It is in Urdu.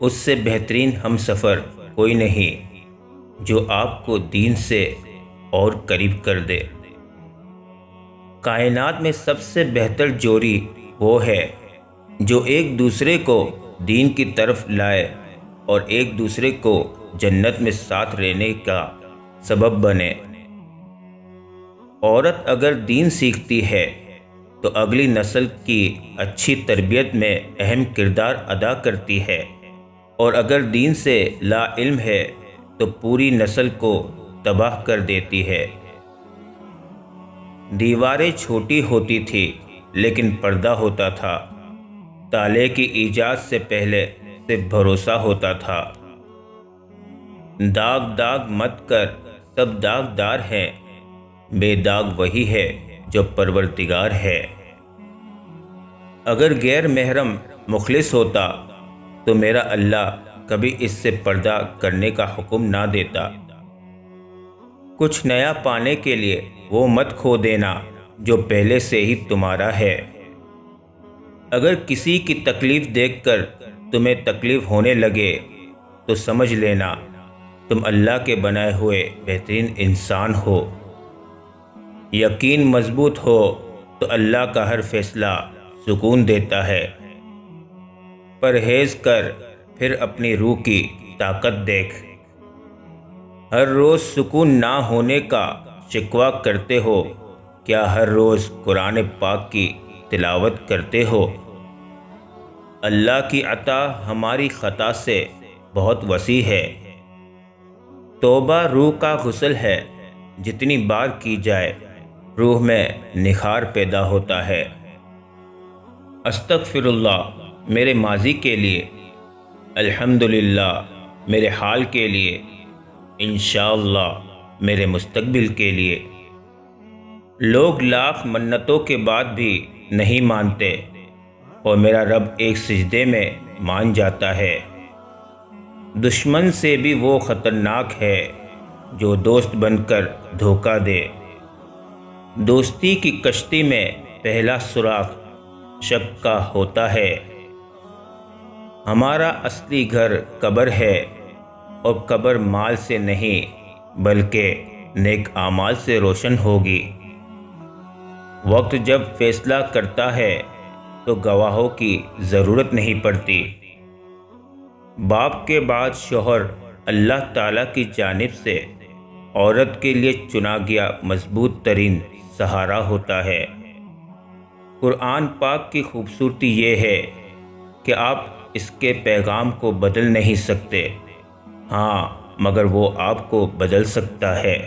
اس سے بہترین ہم سفر کوئی نہیں جو آپ کو دین سے اور قریب کر دے۔ کائنات میں سب سے بہتر جوڑی وہ ہے جو ایک دوسرے کو دین کی طرف لائے اور ایک دوسرے کو جنت میں ساتھ رہنے کا سبب بنے۔ عورت اگر دین سیکھتی ہے تو اگلی نسل کی اچھی تربیت میں اہم کردار ادا کرتی ہے، اور اگر دین سے لا علم ہے تو پوری نسل کو تباہ کر دیتی ہے۔ دیواریں چھوٹی ہوتی تھی لیکن پردہ ہوتا تھا، تالے کی ایجاد سے پہلے صرف بھروسہ ہوتا تھا۔ داغ داغ مت کر، سب داغدار ہیں، بے داغ وہی ہے جو پروردگار ہے۔ اگر غیر محرم مخلص ہوتا تو میرا اللہ کبھی اس سے پردہ کرنے کا حکم نہ دیتا۔ کچھ نیا پانے کے لیے وہ مت کھو دینا جو پہلے سے ہی تمہارا ہے۔ اگر کسی کی تکلیف دیکھ کر تمہیں تکلیف ہونے لگے تو سمجھ لینا تم اللہ کے بنائے ہوئے بہترین انسان ہو۔ یقین مضبوط ہو تو اللہ کا ہر فیصلہ سکون دیتا ہے۔ پرہیز کر، پھر اپنی روح کی طاقت دیکھ۔ ہر روز سکون نہ ہونے کا شکوہ کرتے ہو، کیا ہر روز قرآن پاک کی تلاوت کرتے ہو؟ اللہ کی عطا ہماری خطا سے بہت وسیع ہے۔ توبہ روح کا غسل ہے، جتنی بار کی جائے روح میں نکھار پیدا ہوتا ہے۔ استغفر اللہ میرے ماضی کے لیے، الحمدللہ میرے حال کے لیے، انشاءاللہ میرے مستقبل کے لیے۔ لوگ لاکھ منتوں کے بعد بھی نہیں مانتے اور میرا رب ایک سجدے میں مان جاتا ہے۔ دشمن سے بھی وہ خطرناک ہے جو دوست بن کر دھوکہ دے۔ دوستی کی کشتی میں پہلا سراغ شک کا ہوتا ہے۔ ہمارا اصلی گھر قبر ہے، اور قبر مال سے نہیں بلکہ نیک اعمال سے روشن ہوگی۔ وقت جب فیصلہ کرتا ہے تو گواہوں کی ضرورت نہیں پڑتی۔ باپ کے بعد شوہر اللہ تعالیٰ کی جانب سے عورت کے لیے چنا گیا مضبوط ترین سہارا ہوتا ہے۔ قرآن پاک کی خوبصورتی یہ ہے کہ آپ اس کے پیغام کو بدل نہیں سکتے، ہاں مگر وہ آپ کو بدل سکتا ہے۔